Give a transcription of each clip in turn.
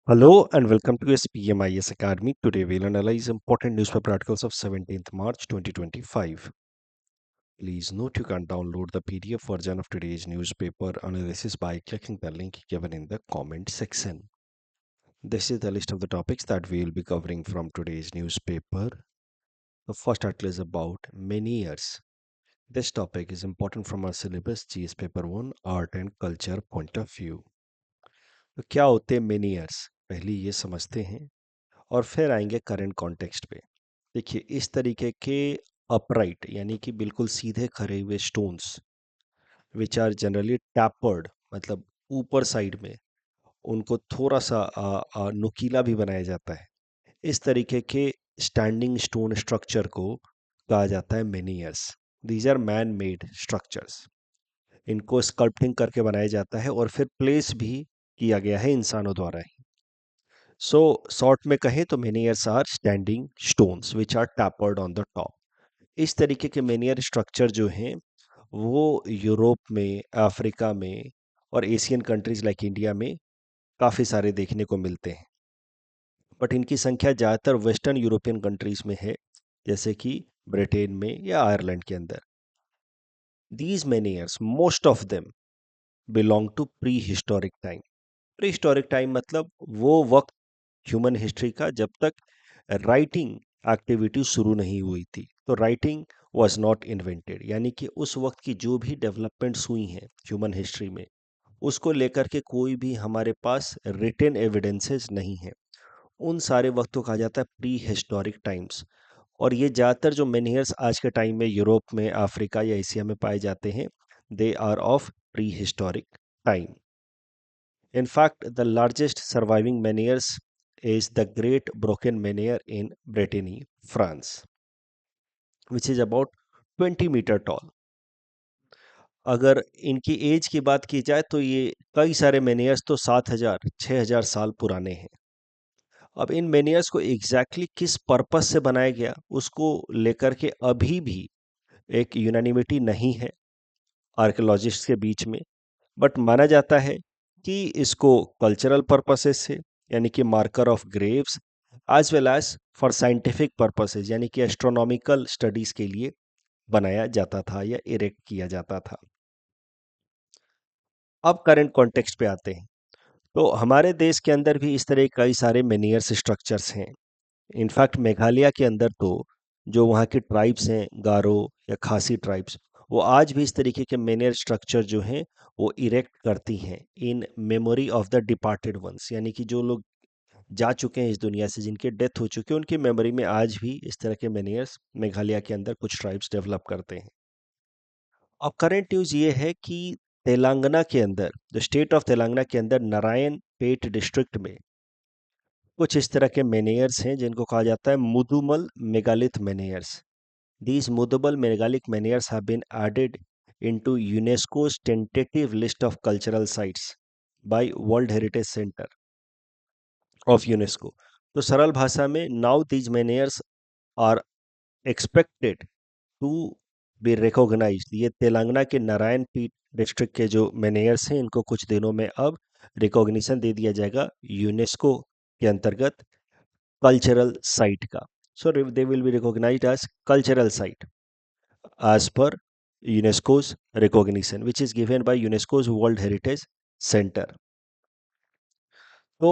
Hello and welcome to SPMIS Academy. Today we'll analyze important newspaper articles of 17th March 2025. Please note you can download the PDF version of today's newspaper analysis by clicking the link given in the comment section. This is the list of the topics that we will be covering from today's newspaper. The first article is about many years. This topic is important from our syllabus GS paper 1 art and culture point of view. तो क्या होते हैं many years पहले ये समझते हैं और फिर आएंगे करंट कॉन्टेक्स्ट पे। देखिए इस तरीके के अपराइट यानी कि बिल्कुल सीधे खड़े हुए stones which are generally tapered मतलब ऊपर साइड में उनको थोड़ा सा नुकीला भी बनाया जाता है। इस तरीके के स्टैंडिंग स्टोन स्ट्रक्चर को कहा जाता है menhirs. These are man made structures. इनको स्कल्पटिंग करके बनाया जाता है और फिर प्लेस भी किया गया है इंसानों द्वारा ही। सो शॉर्ट में कहें तो menhirs are standing stones which are tapered on the top. इस तरीके के मेनियर स्ट्रक्चर जो हैं वो यूरोप में, अफ्रीका में और एशियन कंट्रीज लाइक इंडिया में काफ़ी सारे देखने को मिलते हैं। बट इनकी संख्या ज़्यादातर वेस्टर्न यूरोपियन कंट्रीज में है, जैसे कि ब्रिटेन में या आयरलैंड के अंदर। These menhirs most of them belong to prehistoric time. Prehistoric time मतलब वो वक्त ह्यूमन हिस्ट्री का जब तक राइटिंग एक्टिविटी शुरू नहीं हुई थी। तो राइटिंग वॉज नॉट इन्वेंटेड, यानी कि उस वक्त की जो भी डेवलपमेंट्स हुई हैं ह्यूमन हिस्ट्री में उसको लेकर के कोई भी हमारे पास रिटन एविडेंसेस नहीं है। उन सारे वक्त को कहा जाता है प्री हिस्टोरिक टाइम्स। और ये ज़्यादातर जो मेनियर्स आज के टाइम में यूरोप में, अफ्रीका या एशिया में पाए जाते हैं, they are of prehistoric time. In fact, the largest surviving menhirs is the Great Brocken Menhir in Brittany, France, which is about 20 meter tall. अगर इनकी एज की बात की जाए तो ये कई सारे मेनियर्स तो 7,000 6,000 साल पुराने हैं। अब इन मेनियर्स को एग्जैक्टली किस पर्पस से बनाया गया उसको लेकर के अभी भी एक यूनानिमिटी नहीं है आर्कियोलॉजिस्ट के बीच में। बट माना जाता है कि इसको कल्चरल पर्पसेस से, यानी कि marker of graves, as well as for scientific purposes यानी कि एस्ट्रोनॉमिकल स्टडीज के लिए बनाया जाता था या इरेक्ट किया जाता था। अब करंट कॉन्टेक्स्ट पे आते हैं तो हमारे देश के अंदर भी इस तरह कई सारे मेनियर्स स्ट्रक्चर्स हैं। इनफैक्ट मेघालय के अंदर तो जो वहाँ की ट्राइब्स हैं, गारो या खासी ट्राइब्स, वो आज भी इस तरीके के मेनियर स्ट्रक्चर जो हैं वो इरेक्ट करती हैं in memory of the departed ones, यानी कि जो लोग जा चुके हैं इस दुनिया से, जिनके डेथ हो चुकी है, उनकी मेमोरी में आज भी इस तरह के मेनियर्स मेघालय के अंदर कुछ ट्राइब्स डेवलप करते हैं। अब करंट न्यूज़ ये है कि तेलंगाना के अंदर, द स्टेट ऑफ तेलंगाना के अंदर नारायण पेट डिस्ट्रिक्ट में कुछ इस तरह के मेनियर्स हैं जिनको कहा जाता है Mudumal megalith menhirs. These movable megalithic menhirs have been added into UNESCO's tentative list of cultural sites by World Heritage Center of UNESCO. तो सरल भाषा में now these menhirs are expected to be recognised. ये तेलंगाना के नारायण पीठ डिस्ट्रिक्ट के जो मेनियर्स हैं इनको कुछ दिनों में अब रिकॉग्निशन दे दिया जाएगा यूनेस्को के अंतर्गत कल्चरल साइट का। So they will be recognised as cultural site as per UNESCO's recognition, which is given by UNESCO's World Heritage Center. तो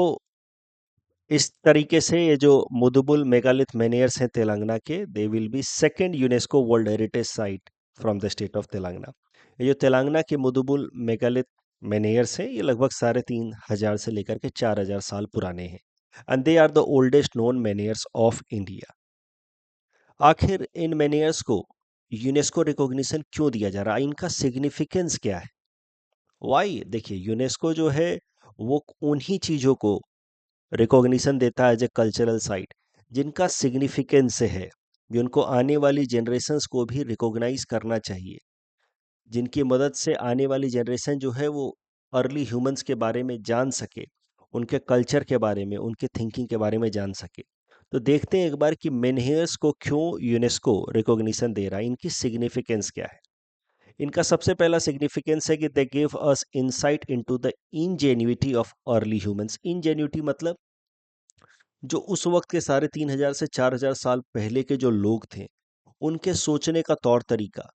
इस तरीके से ये जो मुदुबुल मेगालिथ मेनियर्स हैं तेलंगाना के, दे will B second UNESCO world heritage site from the state of Telangana. ये जो तेलंगाना के मुदुबुल मेगालिथ मेनियर्स हैं ये लगभग 3,500 से लेकर के 4,000 साल पुराने हैं and they are the oldest known menhirs of India. आखिर इन मेनियर्स को यूनेस्को रिकॉग्निशन क्यों दिया जा रहा है, इनका सिग्निफिकेंस क्या है, वाई? देखिए यूनेस्को जो है वो उन्हीं चीज़ों को रिकॉग्निशन देता है एज ए कल्चरल साइट जिनका सिग्निफिकेंस है, जिनको आने वाली जनरेशन्स को भी रिकॉग्नाइज करना चाहिए, जिनकी मदद से आने वाली जनरेशन जो है वो अर्ली ह्यूमंस के बारे में जान सके, उनके कल्चर के बारे में, उनके थिंकिंग के बारे में जान सके। तो देखते हैं एक बार कि मेनहियर्स को क्यों यूनेस्को रिकॉग्निशन दे रहा है, इनकी सिग्निफिकेंस क्या है। इनका सबसे पहला सिग्निफिकेंस है कि they give us insight into the ingenuity of early humans. Ingenuity मतलब जो उस वक्त के 3500 से 4000 साल पहले के जो लोग थे, उनके सोचने का तौर तरीका,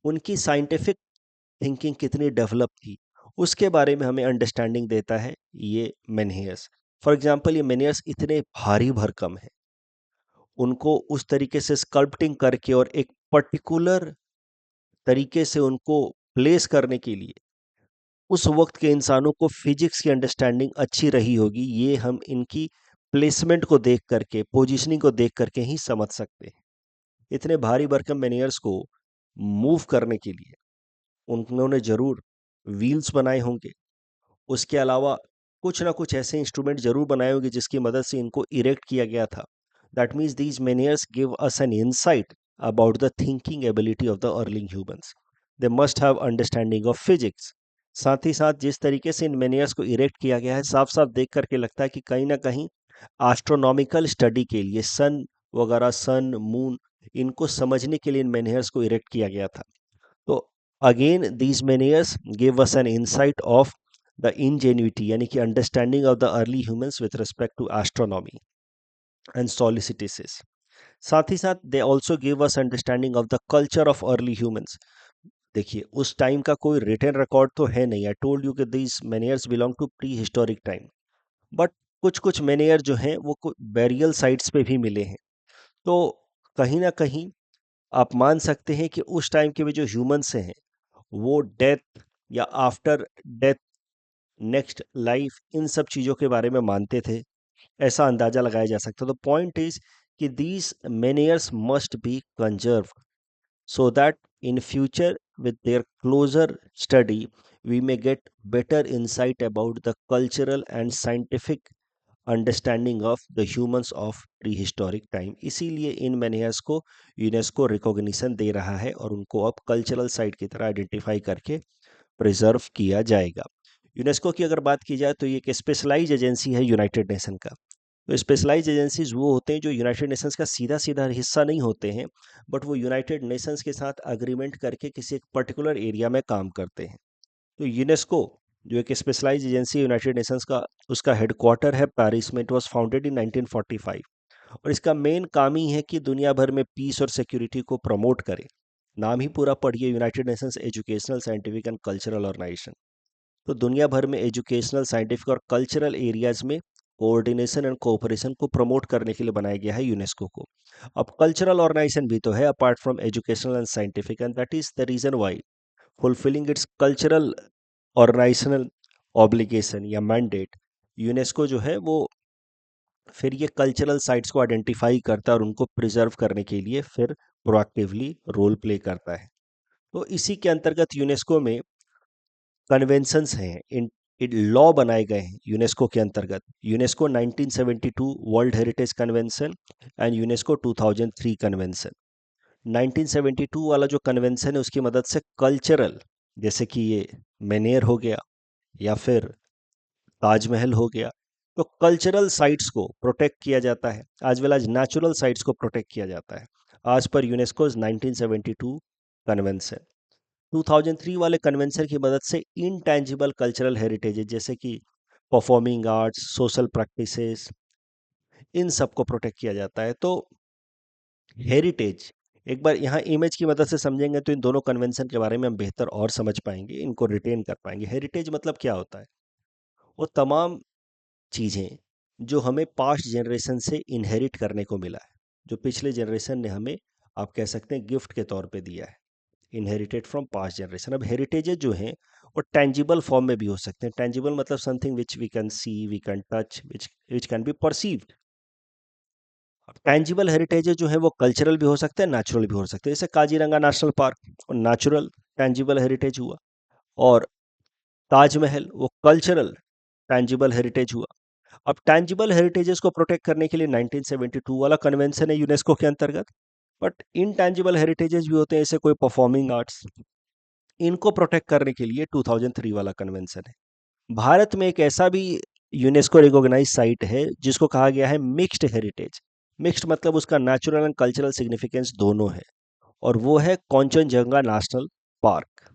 उनकी साइंटिफिक थिंकिंग कितनी डेवलप थी, उसके बारे में हमें अंडरस्टैंडिंग देता है ये मेनहियर्स। फॉर एग्जाम्पल, ये मेनियर्स इतने भारी भरकम है, उनको उस तरीके से स्कल्पटिंग करके और एक पर्टिकुलर तरीके से उनको प्लेस करने के लिए उस वक्त के इंसानों को फिजिक्स की अंडरस्टैंडिंग अच्छी रही होगी, ये हम इनकी प्लेसमेंट को देख करके, पोजीशनिंग को देख करके ही समझ सकते हैं। इतने भारी भरकम मेनियर्स को मूव करने के लिए उन्होंने जरूर व्हील्स बनाए होंगे, उसके अलावा कुछ ना कुछ ऐसे इंस्ट्रूमेंट जरूर बनाए होंगे जिसकी मदद से इनको इरेक्ट किया गया था। That means these menhirs give us an insight about the thinking ability of the early humans. They must have understanding of physics. साथ ही साथ जिस तरीके से इन मेनियर्स को इरेक्ट किया गया है, साफ साफ देख करके लगता है कि कहीं ना कहीं एस्ट्रोनॉमिकल स्टडी के लिए, सन वगैरह, सन मून, इनको समझने के लिए इन मेनियर्स को इरेक्ट किया गया था। तो again these menhirs give us an insight of the ingenuity यानी कि understanding of the early humans with respect to astronomy and solstices. साथ ही साथ they also give us understanding of the culture of early humans. देखिए, उस time का कोई written record तो है नहीं, आई टोल्ड यू कि these menhirs belong to prehistoric time, but कुछ कुछ मेनियर जो हैं वो बैरियल साइट्स पे भी मिले हैं। तो कहीं ना कहीं आप मान सकते हैं कि उस टाइम के भी जो ह्यूमंस हैं वो डेथ या आफ्टर डेथ, नेक्स्ट लाइफ, इन सब चीज़ों के बारे में मानते थे, ऐसा अंदाजा लगाया जा सकता है। तो पॉइंट इज कि these मेनियर्स must be conserve so that in future with their closer study we may get better insight about the cultural and scientific understanding of the humans of prehistoric time। इसीलिए इन मेनियर्स को UNESCO recognition दे रहा है और उनको अब cultural site की तरह identify करके प्रिजर्व किया जाएगा। यूनेस्को की अगर बात की जाए तो ये एक स्पेशलाइज एजेंसी है यूनाइटेड नेशन का। तो स्पेशलाइज एजेंसीज वो होते हैं जो यूनाइटेड नेशंस का सीधा सीधा हिस्सा नहीं होते हैं, बट वो यूनाइटेड नेशंस के साथ अग्रीमेंट करके किसी एक पर्टिकुलर एरिया में काम करते हैं। तो यूनेस्को जो एक स्पेशलाइज एजेंसी है यूनाइटेड नेशंस का, उसका हेडक्वार्टर है पेरिस में। इट वाज फाउंडेड इन 1945 और इसका मेन काम ही है कि दुनिया भर में पीस और सिक्योरिटी को प्रमोट करे। नाम ही पूरा पढ़िए, United Nations Educational, Scientific and Cultural Organisation. तो दुनिया भर में एजुकेशनल, साइंटिफिक और कल्चरल एरियाज में कोऑर्डिनेशन एंड कोऑपरेशन को प्रमोट करने के लिए बनाया गया है यूनेस्को को। अब कल्चरल ऑर्गेनाइजेशन भी तो है apart from educational and scientific, and that is the reason why fulfilling its cultural organisational obligation या मैंडेट, यूनेस्को जो है वो फिर ये कल्चरल साइट्स को आइडेंटिफाई करता है और उनको प्रिजर्व करने के लिए फिर प्रोएक्टिवली रोल प्ले करता है। तो इसी के अंतर्गत यूनेस्को में कन्वेंशंस हैं, इन लॉ बनाए गए हैं यूनेस्को के अंतर्गत। UNESCO 1972 world heritage convention and UNESCO 2003 convention. 1972 वाला जो कन्वेंशन है उसकी मदद से कल्चरल, जैसे कि ये मेनेर हो गया या फिर ताजमहल हो गया, तो कल्चरल साइट्स को प्रोटेक्ट किया जाता है, आज वेल आज नेचुरल साइट्स को प्रोटेक्ट किया जाता है आज पर यूनेस्को 1972 कन्वेंशन। 2003 वाले कन्वेंशन की मदद से इनटैंजिबल कल्चरल हेरिटेज जैसे कि परफॉर्मिंग आर्ट्स, सोशल प्रैक्टिसेस, इन सब को प्रोटेक्ट किया जाता है। तो हेरिटेज, एक बार यहाँ इमेज की मदद से समझेंगे तो इन दोनों कन्वेंशन के बारे में हम बेहतर और समझ पाएंगे, इनको रिटेन कर पाएंगे। हेरिटेज मतलब क्या होता है? वो तमाम चीज़ें जो हमें पास्ट जनरेशन से इनहेरिट करने को मिला है, जो पिछले जनरेशन ने हमें, आप कह सकते हैं, गिफ्ट के तौर पे दिया है, इनहेरिटेड फ्रॉम पास्ट जनरेशन। अब हेरिटेजेस जो हैं वो टेंजिबल फॉर्म में भी हो सकते हैं। टेंजिबल मतलब something which we can see, we can touch, which can be perceived. Tangible heritages जो है वो कल्चरल भी हो सकते हैं, नेचुरल भी हो सकते हैं। जैसे काजीरंगा नेशनल पार्क और नेचुरल टेंजिबल हेरिटेज हुआ, और ताजमहल वो कल्चरल टेंजिबल हेरिटेज हुआ। अब टेंजिबल हेरिटेजेस को प्रोटेक्ट करने के लिए 1972 वाला कन्वेंशन है यूनेस्को के अंतर्गत, बट इनटेंजिबल हेरिटेजेस भी होते हैं, जैसे कोई परफॉर्मिंग आर्ट्स, इनको प्रोटेक्ट करने के लिए 2003 वाला कन्वेंशन है। भारत में एक ऐसा भी यूनेस्को रिकॉग्नाइज साइट है जिसको कहा गया है मिक्स्ड हेरिटेज। मिक्स्ड मतलब उसका नेचुरल एंड कल्चरल सिग्निफिकेंस दोनों है, और वो है कौंचनजंगा नेशनल पार्क।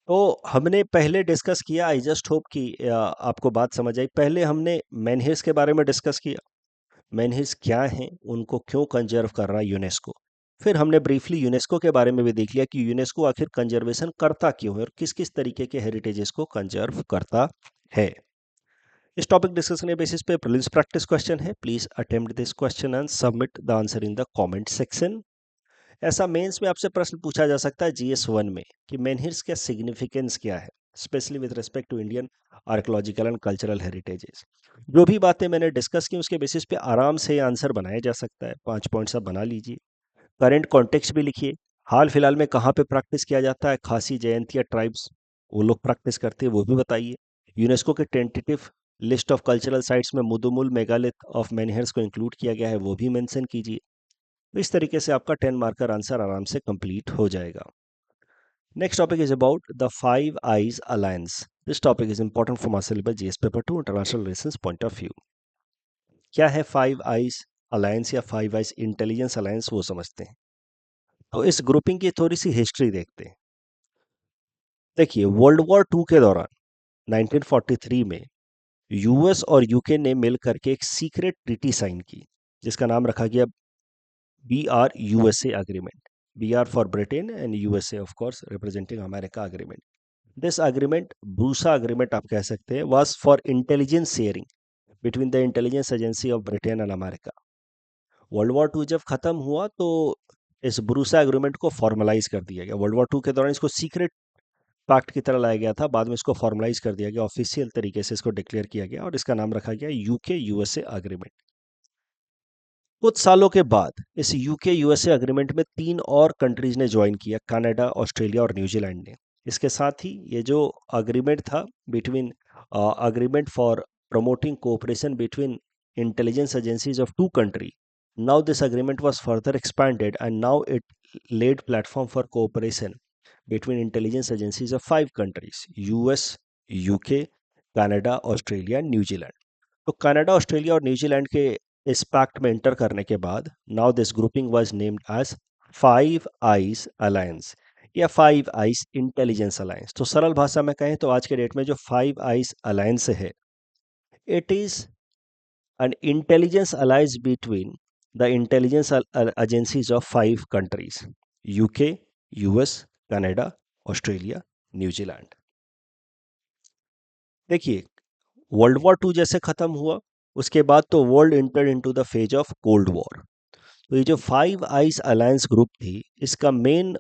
तो हमने पहले डिस्कस किया, आई जस्ट होप कि आपको बात समझ आई। पहले हमने मेनहिस के बारे में डिस्कस किया, मेनहिस क्या हैं, उनको क्यों कंजर्व कर रहा है यूनेस्को। फिर हमने ब्रीफली यूनेस्को के बारे में भी देख लिया कि यूनेस्को आखिर कंजर्वेशन करता क्यों है और किस किस तरीके के हेरिटेजेस को कंजर्व करता है। इस टॉपिक डिस्कशन के बेसिस पे प्रीलिम्स प्रैक्टिस क्वेश्चन है। Please attempt this question and submit the answer in the comment section. ऐसा मेंस में आपसे प्रश्न पूछा जा सकता है जीएस 1 में कि मेनहिर्स का सिग्निफिकेंस क्या है, specially with respect to Indian archaeological and cultural heritages. जो भी बातें मैंने डिस्कस की उसके बेसिस पे आराम से आंसर बनाया जा सकता है। 5 पॉइंट्स आप बना लीजिए। करंट कॉन्टेक्स्ट भी लिखिए, हाल फिलहाल में कहाँ पे प्रैक्टिस किया जाता है, खासी जयंती या ट्राइब्स वो लोग प्रैक्टिस करते हैं वो भी बताइए। यूनेस्को के tentative list of cultural sites में मुदुमुल मेगालिथ ऑफ मेनहिर्स को इंक्लूड किया गया है वो भी मेंशन कीजिए। तो इस तरीके से आपका 10 मार्कर आंसर आराम से कंप्लीट हो जाएगा। Next topic is about the five Eyes alliance. This topic is important for my syllabus GS paper 2 international relations point of view. क्या है फाइव आइज अलायंस या फाइव आइज इंटेलिजेंस अलायंस, वो समझते हैं। तो इस ग्रुपिंग की थोड़ी सी हिस्ट्री देखते हैं। देखिए, वर्ल्ड वॉर टू के दौरान 1943 में यूएस और यूके ने मिल करके एक सीक्रेट ट्रीटी साइन की जिसका नाम रखा गया BR-USA agreement. BR for Britain and USA, of course, representing America agreement. This agreement, BRUSA agreement आप कह सकते हैं, was for intelligence sharing between the intelligence agency of Britain and America. World War Two जब खत्म हुआ तो इस ब्रूसा agreement को फॉर्मलाइज कर दिया गया। वर्ल्ड वॉर टू के दौरान इसको सीक्रेट पैक्ट की तरह लाया गया था, बाद में इसको फॉर्मलाइज कर दिया गया, ऑफिशियल तरीके से इसको डिक्लेयर किया गया और इसका नाम रखा गया यूके यूएसए अग्रीमेंट। कुछ सालों के बाद इस यूके यूएसए अग्रीमेंट में 3 और कंट्रीज ने ज्वाइन किया, कनाडा, ऑस्ट्रेलिया और न्यूजीलैंड ने। इसके साथ ही ये जो अग्रीमेंट था between agreement for promoting cooperation between intelligence agencies of 2 country, now this agreement was further expanded and now it laid platform for cooperation between intelligence agencies of 5 countries: US, UK, Canada, Australia, New Zealand. तो Canada, Australia और New Zealand के इस pact में enter करने के बाद now this grouping was named as Five Eyes alliance या Five Eyes intelligence alliance. तो सरल भाषा में कहें तो आज के डेट में जो फाइव आइज अलायंस है, it is an intelligence alliance between the intelligence agencies of 5 countries: UK, US, Canada, Australia, New Zealand. देखिए, वर्ल्ड वॉर टू जैसे खत्म हुआ उसके बाद तो world inter into the phase of cold war. तो ये जो फाइव आइज अलायंस ग्रुप थी, इसका मेन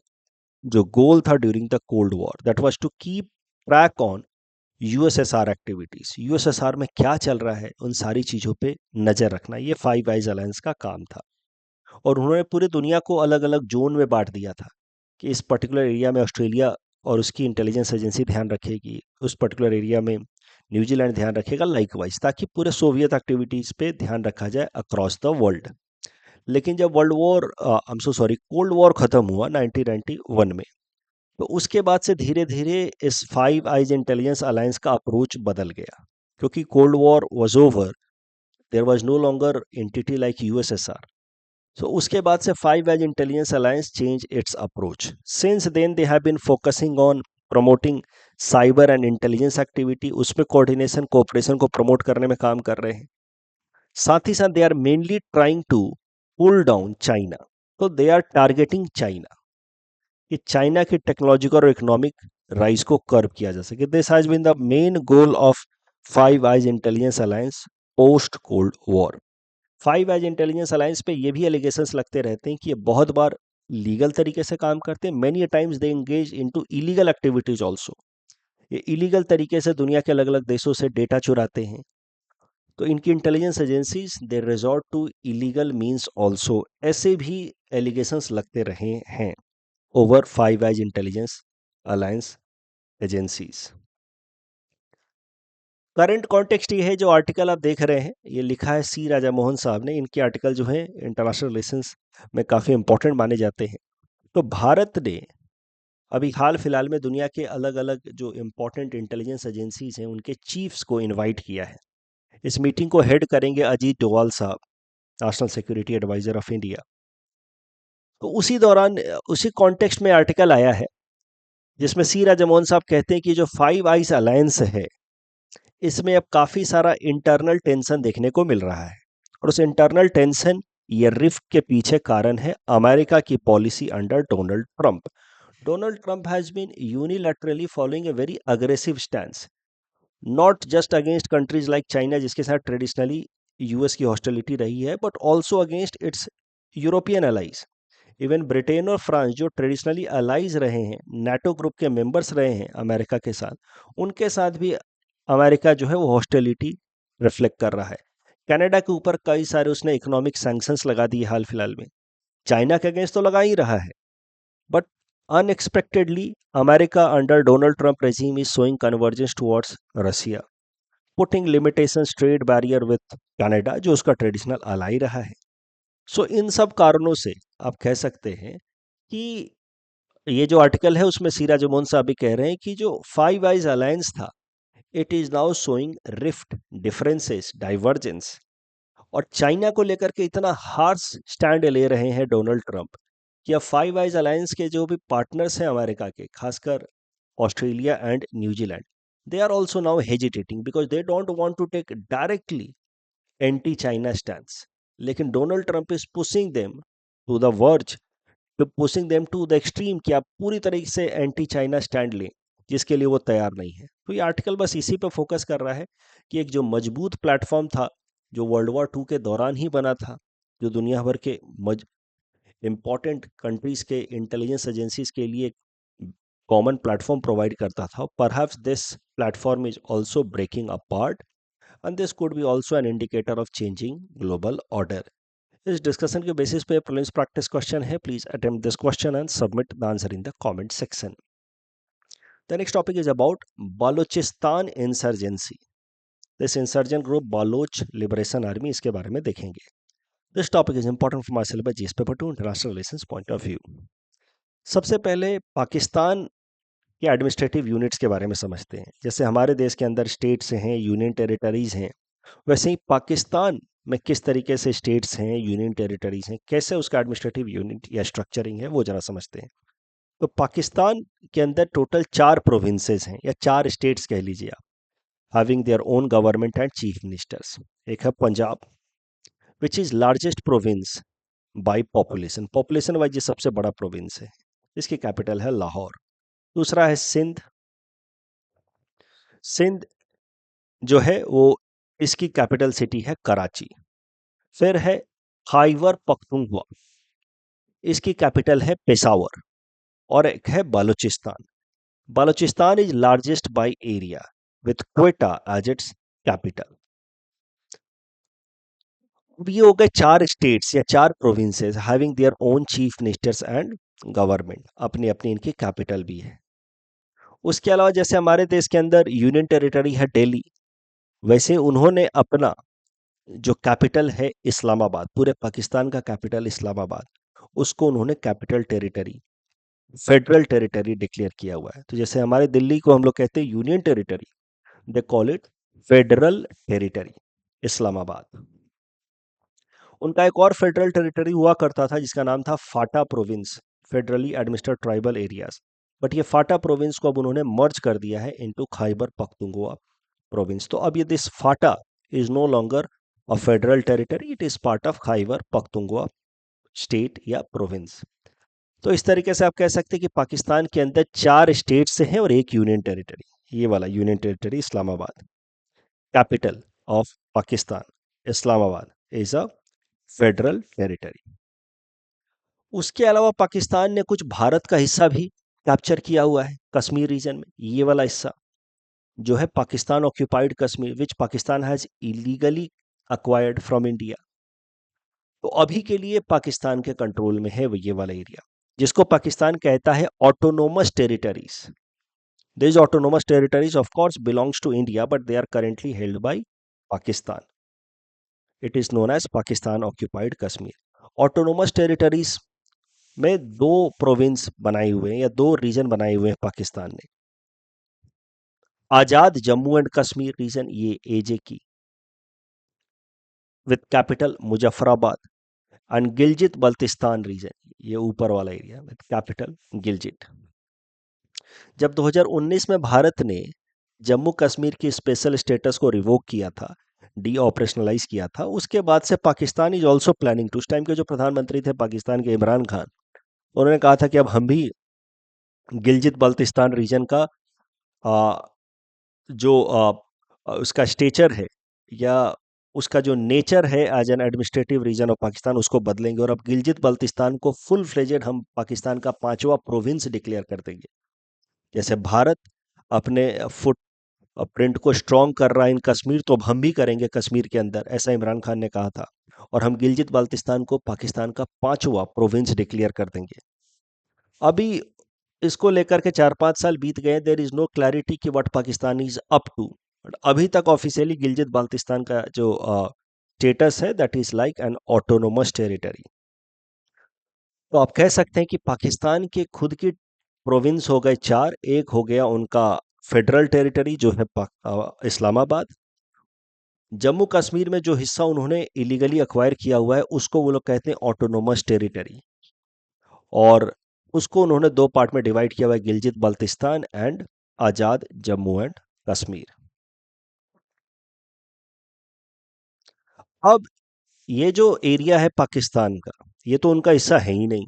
जो गोल था during the Cold War, that was to keep track on USSR activities. USSR में क्या चल रहा है उन सारी चीजों पे नजर रखना, ये फाइव आइज अलायंस का काम था। और उन्होंने पूरी दुनिया को अलग अलग जोन में बांट दिया था कि इस पर्टिकुलर एरिया में ऑस्ट्रेलिया और उसकी इंटेलिजेंस एजेंसी ध्यान रखेगी, उस पर्टिकुलर एरिया में न्यूजीलैंड ध्यान रखेगा, लाइकवाइज, ताकि पूरे सोवियत एक्टिविटीज पे ध्यान रखा जाए अक्रॉस द वर्ल्ड। लेकिन जब world war I am so sorry cold war खत्म हुआ 1991 में, तो उसके बाद से धीरे धीरे इस फाइव आइज इंटेलिजेंस अलायंस का अप्रोच बदल गया, क्योंकि Cold War was over, there was no longer entity like USSR. So उसके बाद से Five Eyes intelligence alliance change its approach. Since then they have been focusing on promoting cyber and intelligence activity, उसमें coordination cooperation को promote करने में काम कर रहे हैं। साथ ही साथ they are mainly trying to pull down China. तो दे आर टारगेटिंग चाइना कि चाइना की टेक्नोलॉजिकल और इकोनॉमिक राइज को कर्व किया जा सके। This has been the main goal of Five Eyes intelligence alliance post Cold War. Five Eyes intelligence alliance पे ये भी एलिगेशंस लगते रहते हैं कि ये बहुत बार लीगल तरीके से काम करते हैं, many times they engage into illegal activities also. ये इलीगल तरीके से दुनिया के अलग अलग देशों से डेटा चुराते हैं। तो इनकी intelligence agencies they resort to illegal means also. ऐसे भी एलिगेशंस लगते रहे हैं over Five Eyes intelligence alliance agencies. Current context ये है, जो आर्टिकल आप देख रहे हैं ये लिखा है सी राजा मोहन साहब ने। इनके आर्टिकल जो है इंटरनेशनल रिलेशंस में काफ़ी इंपॉर्टेंट माने जाते हैं। तो भारत ने अभी हाल फिलहाल में दुनिया के अलग अलग जो इंपॉर्टेंट इंटेलिजेंस एजेंसीज हैं उनके चीफ्स को इनवाइट किया है। इस मीटिंग को हेड करेंगे अजीत डोवाल साहब, National Security Adviser of India. तो उसी दौरान उसी कॉन्टेक्स्ट में आर्टिकल आया है जिसमें सी राजामोहन साहब कहते हैं कि जो फाइव आइज अलायंस है इसमें अब काफी सारा इंटरनल टेंशन देखने को मिल रहा है, और उस इंटरनल टेंशन ये रिफ्ट के पीछे कारण है अमेरिका की policy under Donald Trump. Donald Trump has been unilaterally following a very aggressive stance, not just against countries like China जिसके साथ ट्रेडिशनली यूएस की हॉस्टिलिटी रही है, but also against its European allies. Even Britain और France जो traditionally allies रहे हैं, NATO group के मेंबर्स रहे हैं अमेरिका के साथ, उनके साथ भी अमेरिका जो है वो हॉस्टिलिटी रिफ्लेक्ट कर रहा है. कनाडा के ऊपर कई सारे उसने इकोनॉमिक सैंक्शंस लगा दिए हाल फिलहाल में. चाइना के अगेंस्ट तो लगा ही रहा है, but unexpectedly, America under Donald Trump regime is showing convergence towards Russia, putting limitations trade barrier with Canada जो उसका ट्रेडिशनल अलाई रहा है. सो इन सब कारणों से आप कह सकते हैं कि ये जो आर्टिकल है उसमें सीराज मोहन साहब भी कह रहे हैं कि जो फाइव आइज अलायंस था, it is now showing rift, differences, divergence. और चाइना को लेकर के इतना हार्श स्टैंड ले रहे हैं डोनाल्ड ट्रंप कि अब फाइव आइज अलायंस के जो भी पार्टनर्स हैं अमेरिका के, खासकर Australia and New Zealand, they are also now hesitating because they don't want to take directly anti China stand. लेकिन Donald Trump is pushing them to the verge, to pushing them to the extreme कि आप पूरी तरीके से anti China stand लें, जिसके लिए वो तैयार नहीं है. तो ये आर्टिकल बस इसी पे फोकस कर रहा है कि एक जो मजबूत प्लेटफॉर्म था, जो वर्ल्ड वॉर टू के दौरान ही बना था, जो दुनिया भर के इम्पॉर्टेंट कंट्रीज के इंटेलिजेंस एजेंसीज के लिए कॉमन प्लेटफॉर्म प्रोवाइड करता था, perhaps this platform is also breaking apart and this could be also an indicator of changing global order. इस डिस्कशन के बेसिस पे प्रीलिम्स प्रैक्टिस क्वेश्चन है. Please attempt this question and submit the answer in the comment section. The next topic is about Balochistan insurgency. This insurgent group Baloch liberation army, इसके बारे में देखेंगे. This topic is important for my syllabus GS paper 2 international relations point of view. सबसे पहले पाकिस्तान के administrative units के बारे में समझते हैं. जैसे हमारे देश के अंदर स्टेट्स हैं, यूनियन टेरिटरीज हैं, वैसे ही पाकिस्तान में किस तरीके से स्टेट्स हैं, यूनियन टेरिटरीज हैं, कैसे उसका एडमिनिस्ट्रेटिव यूनिट या स्ट्रक्चरिंग है, वो जरा समझते हैं. तो पाकिस्तान के अंदर टोटल 4 प्रोविंसेस हैं या 4 स्टेट्स कह लीजिए आप, having their own government and chief ministers. एक है Punjab, which is largest province by population. Population wise ये सबसे बड़ा प्रोविंस है, इसकी कैपिटल है लाहौर. दूसरा है सिंध. सिंध जो है वो, इसकी कैपिटल सिटी है कराची. फिर है खाइबर पख्तूनख्वा, इसकी कैपिटल है पेशावर. और एक है Balochistan. Balochistan is largest by area with Quetta as its capital. अब ये हो गए 4 स्टेट्स या 4 provinces having their own chief ministers and government, अपनी अपनी इनकी कैपिटल भी है. उसके अलावा जैसे हमारे देश के अंदर यूनियन टेरिटरी है दिल्ली, वैसे उन्होंने अपना जो कैपिटल है इस्लामाबाद, पूरे पाकिस्तान का कैपिटल इस्लामाबाद, उसको उन्होंने capital territory, federal territory declare किया हुआ है. तो जैसे हमारे दिल्ली को हम लोग कहते हैं union territory, they call it federal territory Islamabad. उनका एक और फेडरल टेरिटरी हुआ करता था जिसका नाम था FATA province, federally administered tribal areas. But ये फाटा प्रोविंस को अब उन्होंने मर्ज कर दिया है इनटू खाइबर पख्तूनख्वा प्रोविंस. तो अब ये this FATA is no longer a federal territory, it is part of Khyber Pakhtunkhwa state या प्रोविंस. तो इस तरीके से आप कह सकते हैं कि पाकिस्तान के अंदर 4 स्टेट्स हैं और एक यूनियन टेरिटरी. ये वाला union territory Islamabad, capital of Pakistan Islamabad is a federal territory. उसके अलावा पाकिस्तान ने कुछ भारत का हिस्सा भी कैप्चर किया हुआ है कश्मीर रीजन में. ये वाला हिस्सा जो है Pakistan occupied Kashmir, which Pakistan has illegally acquired from India. तो अभी के लिए पाकिस्तान के कंट्रोल में है वो ये वाला एरिया, जिसको पाकिस्तान कहता है autonomous territories. These autonomous territories of course belongs to India, but they are currently held by Pakistan. It is known as Pakistan occupied Kashmir. Autonomous territories में 2 प्रोविंस बनाए हुए हैं या 2 रीजन बनाए हुए हैं पाकिस्तान ने. आजाद जम्मू एंड कश्मीर रीजन, ये एजे की, with capital Muzaffarabad. And Gilgit Baltistan region, ये ऊपर वाला एरिया विद कैपिटल गिलजिट। जब 2019 में भारत ने जम्मू कश्मीर की स्पेशल स्टेटस को रिवोक किया था, डी ऑपरेशनलाइज किया था, उसके बाद से Pakistan is also planning to, उस टाइम के जो प्रधानमंत्री थे पाकिस्तान के, इमरान खान, उन्होंने कहा था कि अब हम भी गिलजित बल्तिस्तान रीजन का आ, जो उसका स्टेचर है या उसका जो नेचर है as an administrative region of Pakistan, उसको बदलेंगे और अब गिलजित बल्तिस्तान को फुल फ्लेजेड हम पाकिस्तान का पांचवा प्रोविंस डिक्लेयर कर देंगे। जैसे भारत अपने फुट प्रिंट को स्ट्रॉन्ग कर रहा है इन कश्मीर, तो अब हम भी करेंगे कश्मीर के अंदर, ऐसा इमरान खान ने कहा था। और हम गिलजित बाल्टिस्तान को पाकिस्तान का पांचवा प्रोविंस डिक्लेयर कर देंगे। अभी इसको लेकर के 4-5 साल बीत गए, देर इज नो क्लैरिटी कि what Pakistan is up to. अभी तक ऑफिशियली गिलजित बाल्टिस्तान का जो स्टेटस है that is like an autonomous territory. तो आप कह सकते हैं कि पाकिस्तान के खुद की प्रोविंस हो गए चार, एक हो गया उनका फेडरल टेरिटरी जो है इस्लामाबाद। जम्मू कश्मीर में जो हिस्सा उन्होंने इलीगली अक्वायर किया हुआ है उसको वो लोग कहते हैं ऑटोनोमस टेरिटरी, और उसको उन्होंने दो पार्ट में डिवाइड किया हुआ है, गिलजित बल्तिस्तान एंड आज़ाद जम्मू एंड कश्मीर। अब ये जो एरिया है पाकिस्तान का, ये तो उनका हिस्सा है ही नहीं,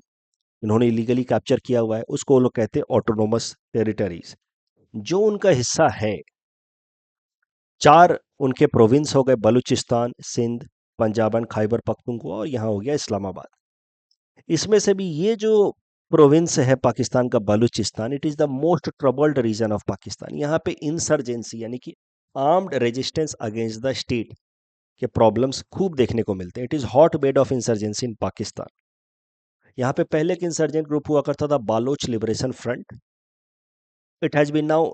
इन्होंने इलीगली कैप्चर किया हुआ है, उसको वो लोग कहते हैं ऑटोनोमस टेरिटरीज। जो उनका हिस्सा है, चार उनके प्रोविंस हो गए, बलूचिस्तान, सिंध, पंजाब एंड खैबर पख्तूनख्वा, और यहाँ हो गया इस्लामाबाद। इसमें से भी ये जो प्रोविंस है पाकिस्तान का Balochistan, it is the most troubled region of Pakistan. यहाँ पे इंसर्जेंसी यानी कि armed resistance against the state के प्रॉब्लम्स खूब देखने को मिलते हैं। It is hot bed of insurgency in Pakistan. यहाँ पे पहले एक इंसर्जेंट ग्रुप हुआ करता था, Baloch liberation front. It has been now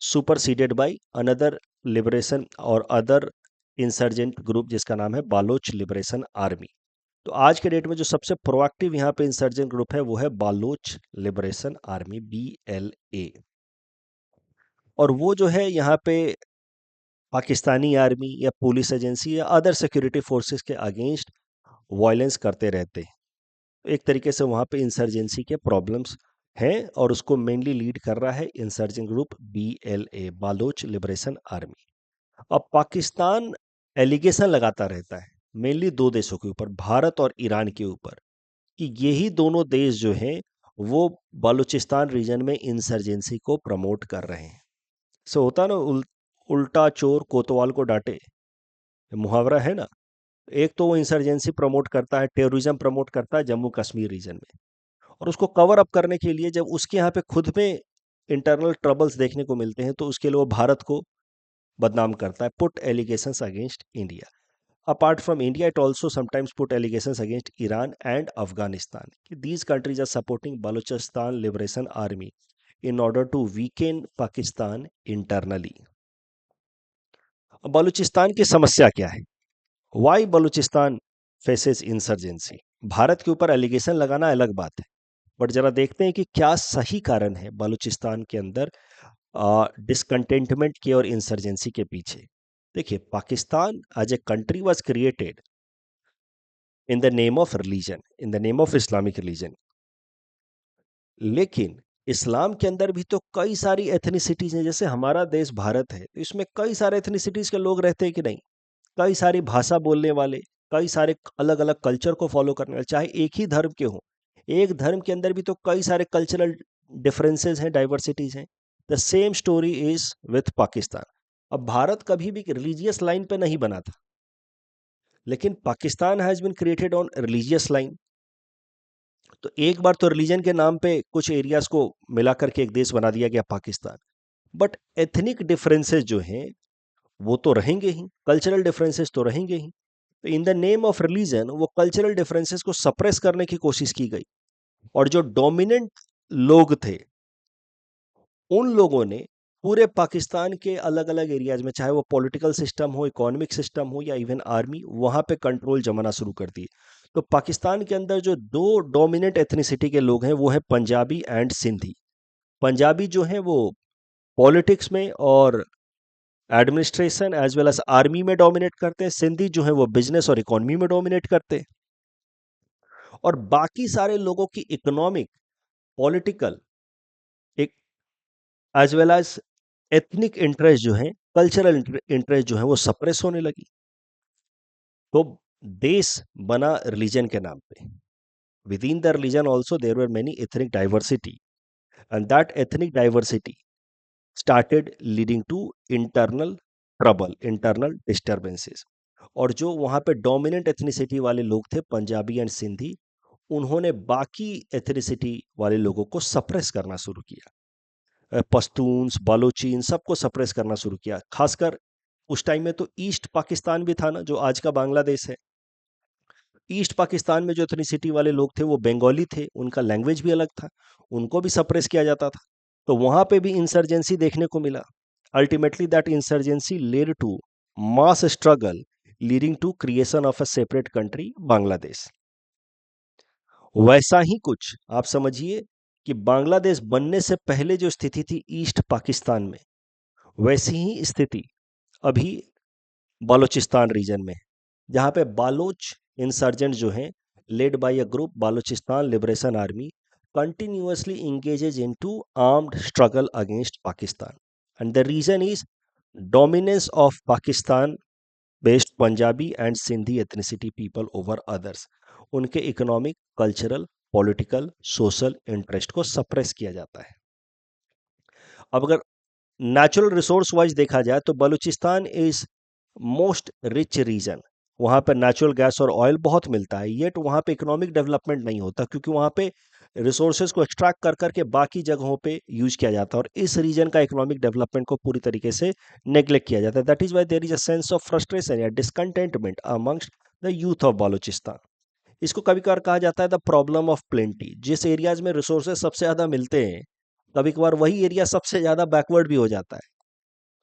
superseded by another liberation और अदर इंसर्जेंट ग्रुप जिसका नाम है बालोच लिबरेशन आर्मी। तो आज के डेट में जो सबसे प्रोएक्टिव यहाँ पे इंसर्जेंट ग्रुप है वो है बालोच लिबरेशन आर्मी, BLA। और वो जो है यहाँ पे पाकिस्तानी आर्मी या पुलिस एजेंसी या अदर सिक्योरिटी फोर्सेस के अगेंस्ट वायलेंस करते रहते हैं। तो एक तरीके से वहाँ पे इंसर्जेंसी के प्रॉब्लम्स हैं, और उसको मेनली लीड कर रहा है insurgent group BLA, Baloch liberation army. अब पाकिस्तान एलिगेशन लगाता रहता है मेनली दो देशों के ऊपर, भारत और ईरान के ऊपर, कि यही दोनों देश जो हैं वो बलूचिस्तान रीजन में इंसर्जेंसी को प्रमोट कर रहे हैं। सो होता है ना, उल्टा चोर कोतवाल को डांटे, ये मुहावरा है ना। एक तो वो इंसर्जेंसी प्रमोट करता है, टेररिज्म प्रमोट करता है जम्मू कश्मीर रीजन में, और उसको कवर अप करने के लिए जब उसके यहाँ पे खुद में इंटरनल ट्रबल्स देखने को मिलते हैं तो उसके लिए वो भारत को बदनाम करता है, put allegations against India. Apart from India, it also sometimes put allegations against Iran and Afghanistan. These countries are supporting Balochistan Liberation Army in order to weaken Pakistan internally. अब बलूचिस्तान की समस्या क्या है? Why Balochistan faces insurgency? Bharat के ऊपर allegation लगाना अलग बात है, बट जरा देखते हैं कि क्या सही कारण है बलूचिस्तान के अंदर डिसकंटेंटमेंट के और इंसर्जेंसी के पीछे। देखिए, Pakistan as a country was created in the name of religion, in the name of Islamic religion. लेकिन इस्लाम के अंदर भी तो कई सारी एथनिसिटीज हैं। जैसे हमारा देश भारत है, तो इसमें कई सारे एथनिसिटीज के लोग रहते हैं कि नहीं, कई सारी भाषा बोलने वाले, कई सारे अलग अलग कल्चर को फॉलो करने वाले, चाहे एक ही धर्म के हों, एक धर्म के अंदर भी तो कई सारे कल्चरल डिफरेंसेस हैं, डाइवर्सिटीज हैं। The same story is with Pakistan. अब भारत कभी भी रिलीजियस लाइन पे नहीं बना था, लेकिन Pakistan has been created on religious line. तो एक बार तो रिलीजन के नाम पे कुछ एरियाज को मिलाकर के एक देश बना दिया गया पाकिस्तान, बट एथनिक डिफरेंसेस जो हैं वो तो रहेंगे ही, कल्चरल डिफरेंसेस तो रहेंगे ही। तो इन द नेम ऑफ रिलीजन वो कल्चरल डिफरेंसेस को सप्रेस करने की कोशिश की गई, और जो डोमिनेंट लोग थे उन लोगों ने पूरे पाकिस्तान के अलग अलग एरियाज में, चाहे वो पॉलिटिकल सिस्टम हो, इकोनॉमिक सिस्टम हो या इवन आर्मी, वहां पे कंट्रोल जमाना शुरू कर दिए। तो पाकिस्तान के अंदर जो दो डोमिनेंट एथनिसिटी के लोग हैं वो है पंजाबी एंड सिंधी। पंजाबी जो है वो पॉलिटिक्स में और administration as well as army में डोमिनेट करते हैं, सिंधी जो है वो बिजनेस और इकोनॉमी में डोमिनेट करते हैं। और बाकी सारे लोगों की इकोनॉमिक, पॉलिटिकल, एक as well as ethnic interest जो है, कल्चरल इंटरेस्ट जो है, वो सप्रेस होने लगी। तो देश बना रिलीजन के नाम पे। Within the religion also there were many ethnic diversity, and that ethnic diversity started leading to internal trouble, internal disturbances. और जो वहाँ पे डोमिनेंट एथनिसिटी वाले लोग थे, पंजाबी एंड सिंधी, उन्होंने बाकी एथनिसिटी वाले लोगों को सप्रेस करना शुरू किया। पश्तून्स, बालोची, इन सबको सप्रेस करना शुरू किया। खासकर उस टाइम में तो ईस्ट पाकिस्तान भी था ना, जो आज का बांग्लादेश है। ईस्ट पाकिस्तान में जो एथनिसिटी वाले लोग थे वो बंगाली थे, उनका लैंग्वेज भी अलग था, उनको भी सप्रेस किया जाता था। तो वहां पे भी इंसर्जेंसी देखने को मिला। Ultimately that insurgency led to mass struggle leading to creation of a separate country Bangladesh. वैसा ही कुछ आप समझिए कि बांग्लादेश बनने से पहले जो स्थिति थी ईस्ट पाकिस्तान में, वैसी ही स्थिति अभी बालोचिस्तान रीजन में, जहां पे बालोच इंसर्जेंट जो हैं, led by a group Balochistan liberation army, continuously engages into armed struggle against Pakistan. And the reason is dominance of Pakistan based Punjabi and Sindhi ethnicity people over others. उनके economic, cultural, political, social interest को suppress किया जाता है। अब अगर natural resource wise देखा जाए तो Balochistan is most rich region. वहाँ पर नेचुरल गैस और ऑयल बहुत मिलता है, येट वहाँ पे इकोनॉमिक डेवलपमेंट नहीं होता, क्योंकि वहाँ पे रिसोर्सेज को एक्सट्रैक्ट कर करके बाकी जगहों पे यूज किया जाता है, और इस रीजन का इकोनॉमिक डेवलपमेंट को पूरी तरीके से नेग्लेक्ट किया जाता है। That is why there is a sense of frustration या discontentment amongst the youth of Balochistan. इसको कभी कभार कहा जाता है द प्रॉब्लम ऑफ प्लेंटी। जिस एरियाज में रिसोर्सेज सबसे ज्यादा मिलते हैं, कभी कभार वही एरिया सबसे ज्यादा बैकवर्ड भी हो जाता है।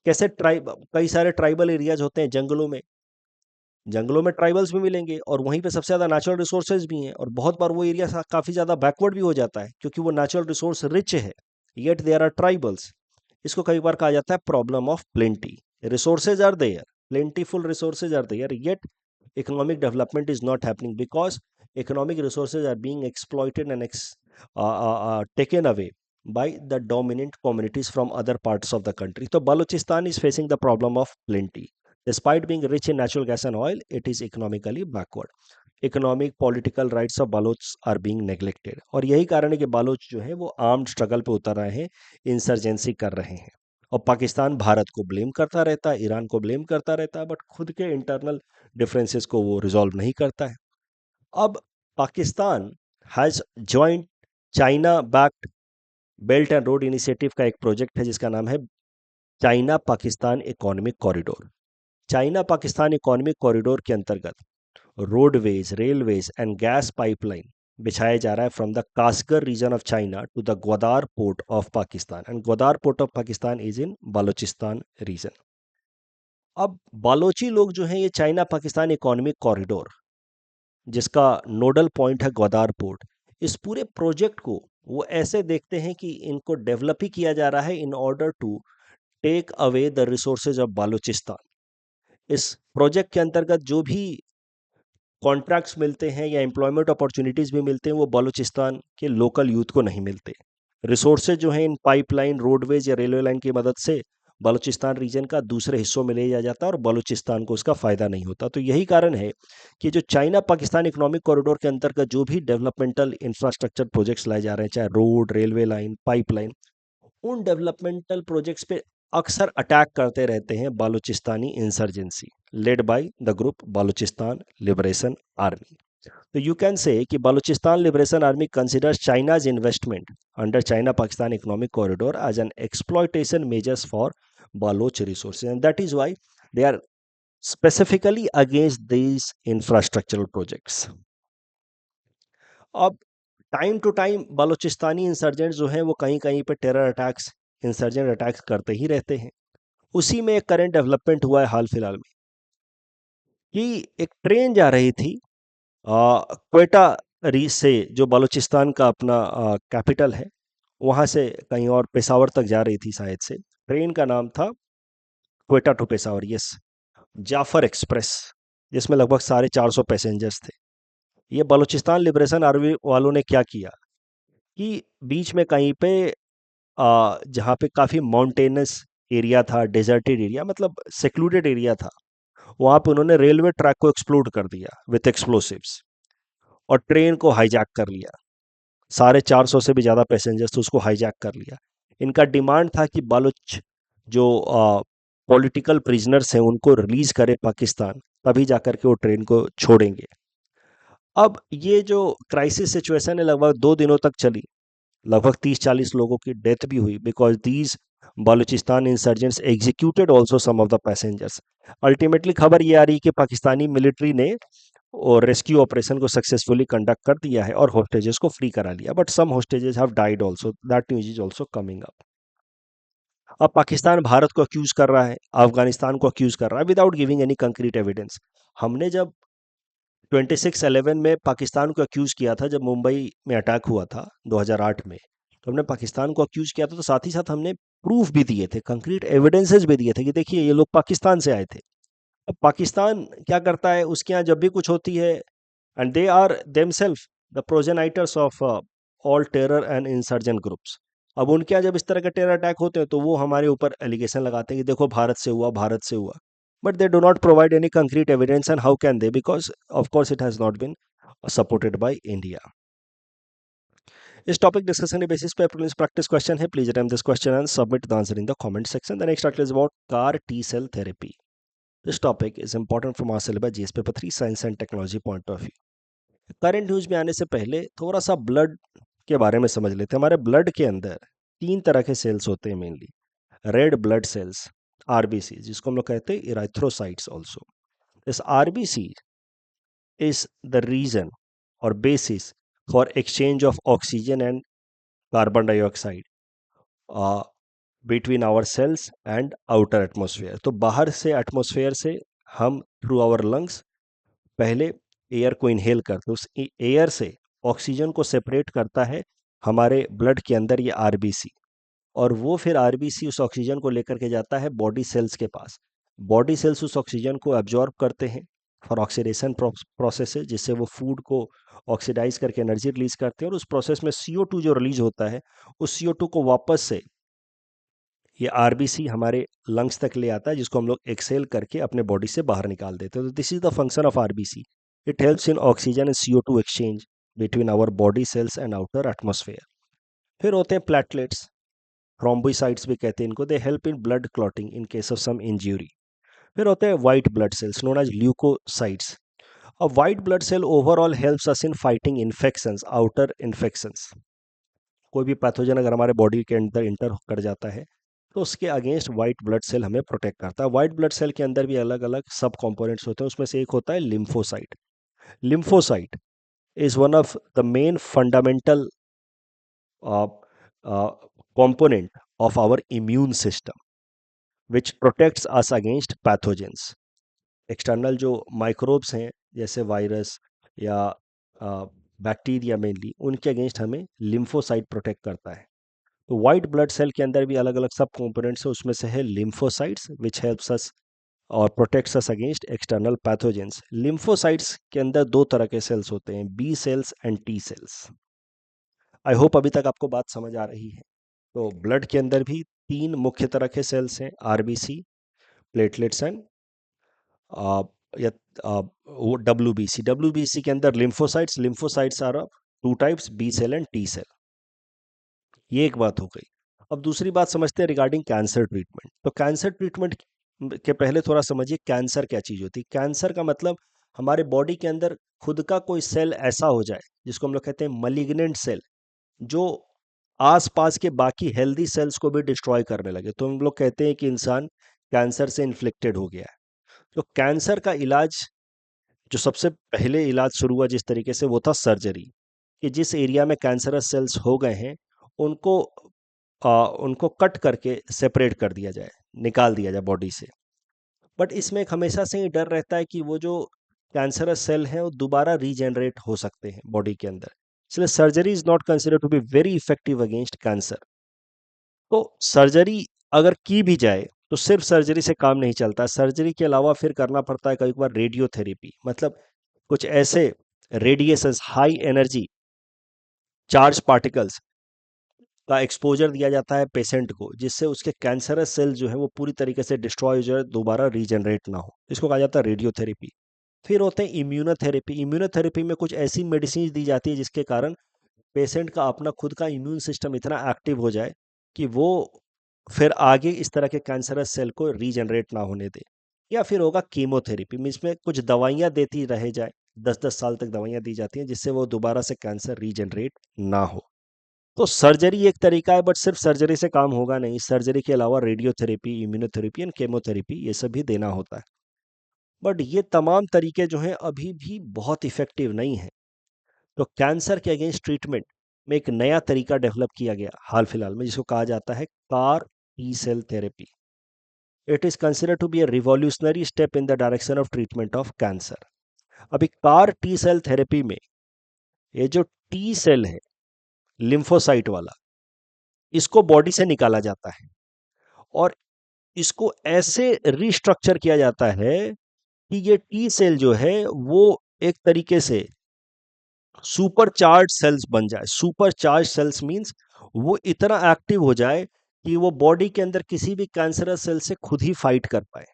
कैसे कई सारे ट्राइबल एरियाज होते हैं जंगलों में, जंगलों में ट्राइबल्स भी मिलेंगे और वहीं पे सबसे ज़्यादा नेचुरल रिसोर्सेज भी हैं, और बहुत बार वो एरिया काफ़ी ज़्यादा बैकवर्ड भी हो जाता है क्योंकि वो नेचुरल रिसोर्स रिच है, येट देयर आर ट्राइबल्स। इसको कई बार कहा जाता है problem of plenty. Resources are there, plentiful resources are there, yet economic development is not happening because economic resources are being exploited and taken away by the dominant communities from other parts of the country. So Balochistan is facing the problem of plenty. Despite being rich in natural gas and oil, it is economically backward. Economic political rights of Baloch are being neglected, और यही कारण है कि बालोच जो है वो armed struggle पे उतर रहे हैं, इंसर्जेंसी कर रहे हैं। और पाकिस्तान भारत को ब्लेम करता रहता है, ईरान को ब्लेम करता रहता है, बट खुद के इंटरनल डिफरेंसेस को वो रिजॉल्व नहीं करता है। अब Pakistan has joined China backed belt and road initiative का एक प्रोजेक्ट है जिसका नाम है China Pakistan economic corridor. China Pakistan economic corridor के अंतर्गत roadways, railways and gas pipeline बिछाया जा रहा है from the Kashgar region of China to the Gwadar port of Pakistan, and Gwadar port of Pakistan is in Balochistan region. अब बालोची लोग जो हैं ये चाइना पाकिस्तान इकोनॉमिक कॉरिडोर, जिसका नोडल पॉइंट है ग्वादार पोर्ट, इस पूरे प्रोजेक्ट को वो ऐसे देखते हैं कि इनको डेवलप ही किया जा रहा है in order to take away the resources of Balochistan. इस प्रोजेक्ट के अंतर्गत जो भी कॉन्ट्रैक्ट्स मिलते हैं या एम्प्लॉयमेंट अपॉर्चुनिटीज़ भी मिलते हैं, वो बलूचिस्तान के लोकल यूथ को नहीं मिलते। रिसोर्सेज जो हैं इन पाइपलाइन, रोडवेज या रेलवे लाइन की मदद से बलूचिस्तान रीजन का दूसरे हिस्सों में ले जाया जाता है और बलूचिस्तान को उसका फ़ायदा नहीं होता। तो यही कारण है कि जो चाइना पाकिस्तान इकोनॉमिक कॉरिडोर के अंतर्गत जो भी डेवलपमेंटल इंफ्रास्ट्रक्चर प्रोजेक्ट्स लाए जा रहे हैं, चाहे रोड, रेलवे लाइन, पाइपलाइन, उन डेवलपमेंटल प्रोजेक्ट्स पे अक्सर अटैक करते रहते हैं Balochistani insurgency led by the group Balochistan liberation army. तो यू कैन से कि Balochistan liberation army considers China's investment under China Pakistan economic corridor as an exploitation measures for Baloch resources, and that is why they are specifically against these infrastructural projects. अब time to time Balochistani insurgent जो हैं वो कहीं कहीं पे terror attacks, insurgent attacks करते ही रहते हैं। उसी में एक करंट डेवलपमेंट हुआ है हाल फिलहाल में कि एक ट्रेन जा रही थी क्वेटा से, जो बलूचिस्तान का अपना कैपिटल है, वहाँ से कहीं और पेशावर तक जा रही थी शायद से। ट्रेन का नाम था Quetta to Peshawar, yes, Jaffar Express, जिसमें लगभग 450 पैसेंजर्स थे। ये बलूचिस्तान लिबरेशन आर्मी वालों ने क्या किया कि बीच में कहीं पे जहाँ पे काफ़ी माउंटेनस एरिया था, डेजर्टेड एरिया, मतलब सेक्लूडेड एरिया था, वहाँ पे उन्होंने रेलवे ट्रैक को एक्सप्लोड कर दिया विथ एक्सप्लोसिव्स और ट्रेन को हाईजैक कर लिया। 450 से भी ज़्यादा पैसेंजर्स तो उसको हाईजैक कर लिया। इनका डिमांड था कि बलूच जो पॉलिटिकल प्रिजनर्स हैं उनको रिलीज करे पाकिस्तान, तभी जाकर के वो ट्रेन को छोड़ेंगे। अब ये जो क्राइसिस सिचुएशन है लगभग 2 दिनों तक चली। लगभग 30-40 लोगों की डेथ भी हुई because these Balochistan insurgents executed also some of the passengers. Ultimately खबर ये आ रही है कि पाकिस्तानी मिलिट्री ने और रेस्क्यू ऑपरेशन को सक्सेसफुली कंडक्ट कर दिया है और होस्टेजेस को फ्री करा लिया, but some hostages have died also, that news is also coming up. अब पाकिस्तान भारत को अक्यूज कर रहा है, अफगानिस्तान को अक्यूज कर रहा है without giving any concrete evidence. हमने जब 26/11 में पाकिस्तान को अक्यूज किया था, जब मुंबई में अटैक हुआ था 2008 में, तो हमने पाकिस्तान को अक्यूज किया था, तो साथ ही साथ हमने प्रूफ भी दिए थे, कंक्रीट एविडेंसेस भी दिए थे कि देखिए ये लोग पाकिस्तान से आए थे। अब पाकिस्तान क्या करता है, उसके यहाँ जब भी कुछ होती है, and they are themselves the progenitors of all terror and insurgent groups. अब उनके यहाँ जब इस तरह के टेरर अटैक होते हैं तो वो हमारे ऊपर एलिगेशन लगाते हैं कि देखो भारत से हुआ, भारत से हुआ, but they do not provide any concrete evidence, and how can they, because of course it has not been supported by India. इस टॉपिक डिस्कशन के बेसिस पे प्रीलिम्स प्रैक्टिस क्वेश्चन है, please attempt this question and submit the answer in the comment section. The next article is about CAR T cell therapy. This topic is important from our syllabus GS paper 3 science and technology point of view. Current news में आने से पहले थोड़ा सा blood के बारे में समझ लेते हैं। हमारे ब्लड के अंदर 3 तरह के सेल्स होते हैं mainly. Red blood cells, RBC, जिसको हम लोग कहते हैं erythrocytes also. This RBC is the reason और basis for exchange of oxygen and carbon dioxide between our cells and outer atmosphere. तो बाहर से एटमोसफेयर से हम थ्रू आवर लंग्स पहले एयर को इनहेल करते हैं, उस एयर से ऑक्सीजन को सेपरेट करता है हमारे ब्लड के अंदर ये आरबीसी, और वो फिर आरबीसी उस ऑक्सीजन को लेकर के जाता है बॉडी सेल्स के पास। बॉडी सेल्स उस ऑक्सीजन को एब्जॉर्ब करते हैं फॉर ऑक्सीडेशन प्रोसेस है, जिससे वो फूड को ऑक्सीडाइज करके एनर्जी रिलीज करते हैं, और उस प्रोसेस में CO2 जो रिलीज होता है, उस CO2 को वापस से ये आरबीसी हमारे लंग्स तक ले आता है, जिसको हम लोग एक्सेल करके अपने बॉडी से बाहर निकाल देते हैं। तो this is the function of RBC. It helps in oxygen and CO2 exchange between our body cells and outer atmosphere. फिर होते हैं प्लेटलेट्स, थ्रोम्बोसाइट्स भी कहते हैं इनको। They help in blood clotting in case of some injury. फिर होते हैं white blood cells known as leukocytes. अब white blood cell overall helps us in fighting infections, outer infections. कोई भी पैथोजन अगर हमारे बॉडी के अंदर इंटर कर जाता है तो उसके अगेंस्ट व्हाइट ब्लड सेल हमें प्रोटेक्ट करता है। व्हाइट ब्लड सेल के अंदर भी अलग अलग सब कंपोनेंट्स होते हैं, उसमें से एक होता है lymphocyte. Lymphocyte is one of the main fundamental component of our immune system which protects us against pathogens। External जो माइक्रोब्स हैं जैसे वायरस या बैक्टीरिया मेनली, उनके अगेंस्ट हमें लिम्फोसाइट प्रोटेक्ट करता है। तो व्हाइट ब्लड सेल के अंदर भी अलग अलग सब कंपोनेंट्स हैं, उसमें से है लिम्फोसाइट्स विच हेल्प्स अस और protects us against external pathogens. Lymphocytes के अंदर 2 तरह के सेल्स होते हैं, B cells and T cells. I hope अभी तक आपको बात समझ आ रही है। तो ब्लड के अंदर भी 3 मुख्य तरह के सेल्स हैं, आरबीसी, प्लेटलेट्स एंड या वो डब्ल्यूबीसी। डब्ल्यूबीसी के अंदर lymphocytes, lymphocytes are of 2 types, B cell and T cell. ये एक बात हो गई। अब दूसरी बात समझते हैं रिगार्डिंग कैंसर ट्रीटमेंट। तो कैंसर ट्रीटमेंट के पहले थोड़ा समझिए कैंसर क्या चीज़ होती है। कैंसर का मतलब हमारे बॉडी के अंदर खुद का कोई सेल ऐसा हो जाए जिसको हम लोग कहते हैं मलिग्नेंट सेल, जो आसपास के बाकी हेल्दी सेल्स को भी डिस्ट्रॉय करने लगे, तो हम लोग कहते हैं कि इंसान कैंसर से इन्फ्लिक्टेड हो गया है। तो कैंसर का इलाज, जो सबसे पहले इलाज शुरू हुआ जिस तरीके से, वो था सर्जरी। कि जिस एरिया में कैंसरस सेल्स हो गए हैं उनको उनको कट करके सेपरेट कर दिया जाए, निकाल दिया जाए बॉडी से। बट इसमें एक हमेशा से ही डर रहता है कि वो जो कैंसरस सेल हैं वो दोबारा रीजेनरेट हो सकते हैं बॉडी के अंदर, इसलिए surgery is not considered to be very effective against cancer. तो सर्जरी अगर की भी जाए तो सिर्फ सर्जरी से काम नहीं चलता, सर्जरी के अलावा फिर करना पड़ता है कई बार रेडियोथेरेपी, मतलब कुछ ऐसे radiations, high energy charge particles का एक्सपोजर दिया जाता है पेशेंट को, जिससे उसके कैंसरस सेल जो है वो पूरी तरीके से डिस्ट्रॉय हो जाए, दोबारा रीजनरेट ना हो। इसको कहा जाता है रेडियोथेरेपी। फिर होते हैं इम्यूनोथेरेपी। इम्यूनोथेरेपी में कुछ ऐसी मेडिसिन दी जाती है जिसके कारण पेशेंट का अपना खुद का इम्यून सिस्टम इतना एक्टिव हो जाए कि वो फिर आगे इस तरह के कैंसरस सेल को रीजनरेट ना होने दे। या फिर होगा कीमोथेरेपी, इसमें कुछ दवाइयाँ देती रहे जाए, 10-10 साल तक दवाइयाँ दी जाती हैं जिससे वो दोबारा से कैंसर रीजनरेट ना हो। तो सर्जरी एक तरीका है, बट सिर्फ सर्जरी से काम होगा नहीं। सर्जरी के अलावा रेडियोथेरेपी, इम्यूनोथेरेपी एंड केमोथेरेपी ये सब भी देना होता है। बट ये तमाम तरीके जो हैं अभी भी बहुत इफेक्टिव नहीं हैं। तो कैंसर के अगेंस्ट ट्रीटमेंट में एक नया तरीका डेवलप किया गया हाल फिलहाल में, जिसको कहा जाता है CAR T cell therapy. It is considered to be a revolutionary step in the direction of treatment of cancer. अभी कार टी सेल थेरेपी में ये जो टी सेल है, लिम्फोसाइट वाला, इसको बॉडी से निकाला जाता है और इसको ऐसे रिस्ट्रक्चर किया जाता है कि ये टी सेल जो है वो एक तरीके से सुपर चार्ज सेल्स बन जाए। सुपर चार्ज सेल्स मींस वो इतना एक्टिव हो जाए कि वो बॉडी के अंदर किसी भी कैंसरस सेल से खुद ही फाइट कर पाए।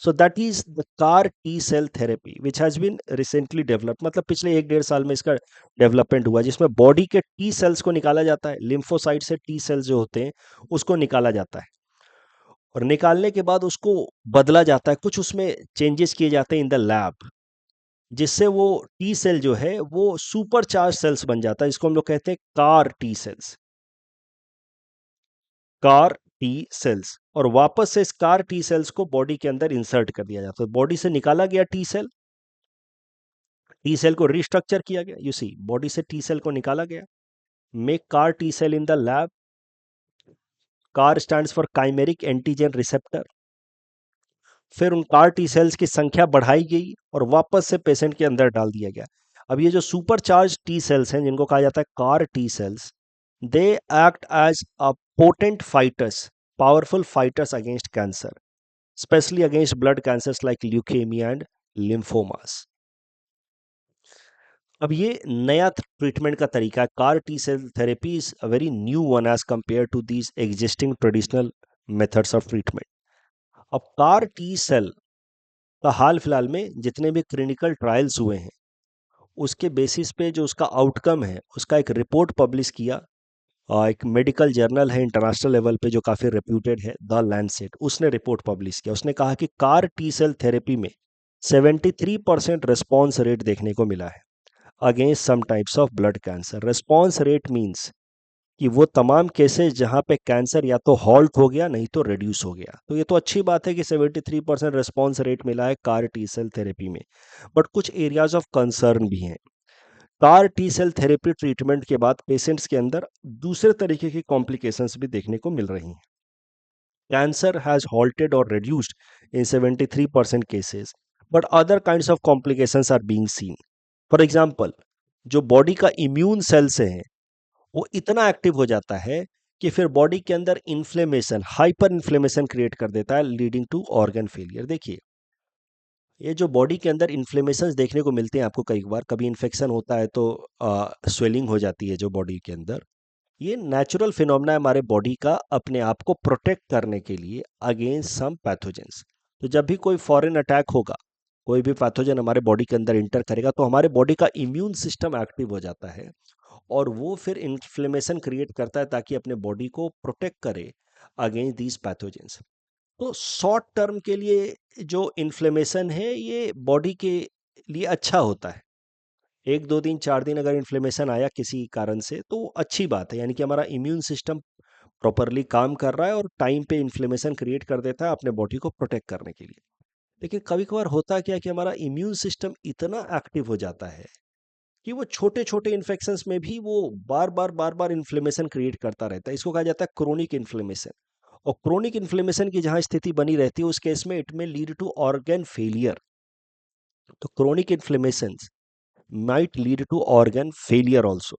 So that is the CAR T cell therapy which has been recently developed. मतलब पिछले 1-1.5 साल में इसका डेवलपमेंट हुआ, जिसमें बॉडी के टी सेल्स को निकाला जाता है, लिम्फोसाइट से टी सेल्स जो होते हैं उसको निकाला जाता है, और निकालने के बाद उसको बदला जाता है, कुछ उसमें चेंजेस किए जाते हैं इन द लैब, जिससे वो टी सेल जो है वो सुपर चार्ज सेल्स बन जाता है। इसको हम लोग कहते हैं CAR T sales. Car T sales, और वापस से इस कार टी सेल्स को बॉडी के अंदर इंसर्ट कर दिया जाता है। बॉडी से निकाला गया टी सेल को रिस्ट्रक्चर किया गया। यू सी, बॉडी से टी सेल को निकाला गया, make CAR T cell in the lab. CAR stands for chimeric antigen receptor. फिर उन कार टी सेल्स की संख्या बढ़ाई गई और वापस से पेशेंट के अंदर डाल दिया गया। अब ये जो सुपर चार्ज टी सेल्स हैं, जिनको कहा जाता है CAR T cells, they act as a potent fighters, powerful fighters against cancer, specially against blood cancers like leukaemia and lymphomas. अब ये नया ट्रीटमेंट का तरीका है। CAR T cell therapy is a very new one as compare to these existing traditional methods of treatment. अब CAR T cell का हाल फिलहाल में जितने भी क्लिनिकल ट्रायल्स हुए हैं, उसके बेसिस पे जो उसका आउटकम है, उसका एक रिपोर्ट पब्लिश किया। एक मेडिकल जर्नल है इंटरनेशनल लेवल पे जो काफ़ी रेप्यूटेड है, द लैंसेट, उसने रिपोर्ट पब्लिश किया। उसने कहा कि कार टी सेल थेरेपी में 73% रेस्पॉन्स रेट देखने को मिला है against some types of blood cancer. Response rate means कि वो तमाम केसेस जहाँ पे कैंसर या तो हॉल्ट हो गया, नहीं तो रिड्यूस हो गया। तो ये तो अच्छी बात है कि 73% रेस्पॉन्स रेट मिला है कार टी सेल थेरेपी में। बट कुछ एरियाज ऑफ कंसर्न भी हैं। CAR T cell therapy treatment के बाद पेशेंट्स के अंदर दूसरे तरीके की कॉम्प्लिकेशंस भी देखने को मिल रही हैं। Cancer has halted or reduced in 73% cases, but other kinds of complications are being seen. For example, जो बॉडी का इम्यून सेल से है वो इतना एक्टिव हो जाता है कि फिर बॉडी के अंदर इन्फ्लेमेशन, हाइपर इन्फ्लेमेशन क्रिएट कर देता है, लीडिंग टू ऑर्गन फेलियर। देखिए, ये जो बॉडी के अंदर इन्फ्लेमेशन देखने को मिलते हैं आपको, कई बार कभी इन्फेक्शन होता है तो स्वेलिंग हो जाती है जो बॉडी के अंदर, ये नेचुरल फिनोमेना है हमारे बॉडी का अपने आप को प्रोटेक्ट करने के लिए अगेंस्ट सम पैथोजेंस। तो जब भी कोई फॉरेन अटैक होगा, कोई भी पैथोजन हमारे बॉडी के अंदर इंटर करेगा, तो हमारे बॉडी का इम्यून सिस्टम एक्टिव हो जाता है और वो फिर इन्फ्लेमेशन क्रिएट करता है ताकि अपने बॉडी को प्रोटेक्ट करे अगेंस्ट दीज पैथोजेंस। तो शॉर्ट टर्म के लिए जो इन्फ्लेमेशन है ये बॉडी के लिए अच्छा होता है। 1-2 दिन 4 दिन अगर इन्फ्लेमेशन आया किसी कारण से तो अच्छी बात है, यानी कि हमारा इम्यून सिस्टम प्रॉपरली काम कर रहा है और टाइम पे इन्फ्लेमेशन क्रिएट कर देता है अपने बॉडी को प्रोटेक्ट करने के लिए। लेकिन कभी कभार होता क्या है कि हमारा इम्यून सिस्टम इतना एक्टिव हो जाता है कि वो छोटे छोटे इन्फेक्शंस में भी वो बार बार इन्फ्लेमेशन क्रिएट करता रहता है। इसको कहा जाता है क्रोनिक इन्फ्लेमेशन। और क्रोनिक इन्फ्लेमेशन की जहाँ स्थिति बनी रहती है उस केस में it may lead to organ failure. तो chronic inflammation might lead to organ failure also.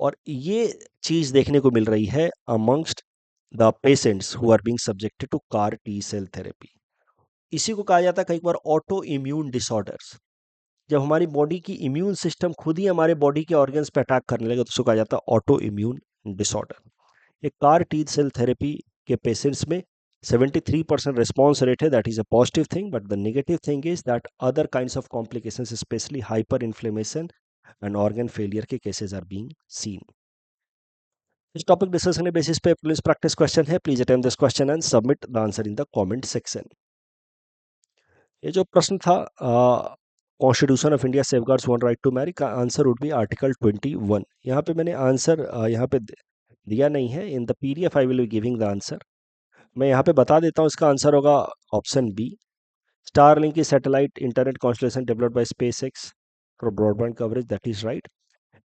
और ये चीज देखने को मिल रही है amongst the patients who are being subjected to CAR T cell therapy. इसी को कहा जाता है कई बार ऑटो इम्यून डिसऑर्डर्स। जब हमारी बॉडी की इम्यून सिस्टम खुद ही हमारे बॉडी के ऑर्गन्स पे अटैक करने लगे तो उसको कहा जाता है ऑटो इम्यून डिसऑर्डर। ये कार टी सेल थेरेपी के पेशेंट्स में 73% response rate है, that is a positive thing, but the negative thing is that other kinds of complications, especially hyperinflammation and organ failure के cases are being seen. इस topic discussion के basis पे police practice question है, please attempt this question and submit the answer in the comment section. ये जो प्रश्न था, constitution of India safeguards one right to marry, का आंसर वुड बी आर्टिकल 21। यहाँ पे मैंने आंसर यहाँ पे दिया नहीं है, in the PDF I will be giving the answer. मैं यहाँ पे बता देता हूँ, इसका आंसर होगा option B. Starlink is satellite internet constellation developed by SpaceX for broadband coverage. That is right.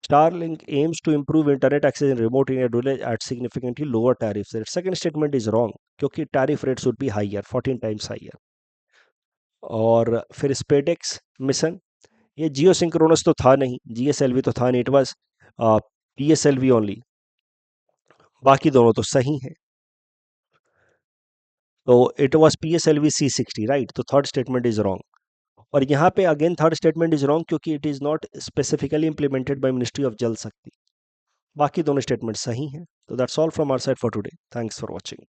Starlink aims to improve internet access in remote area village at significantly lower tariff rates. Second statement is wrong क्योंकि tariff rates would be higher, 14 times higher. और फिर SpaceX mission, ये जियो synchronous तो था नहीं, GSLV तो था नहीं, इट वाज PSLV ओनली। बाकी दोनों तो सही हैं, तो it was PSLV C60 right, तो थर्ड स्टेटमेंट इज रॉन्ग। और यहाँ पे again third statement is wrong क्योंकि it is not specifically implemented by ministry of Jal Shakti. बाकी दोनों स्टेटमेंट सही हैं। तो that's all from our side for today, thanks for watching.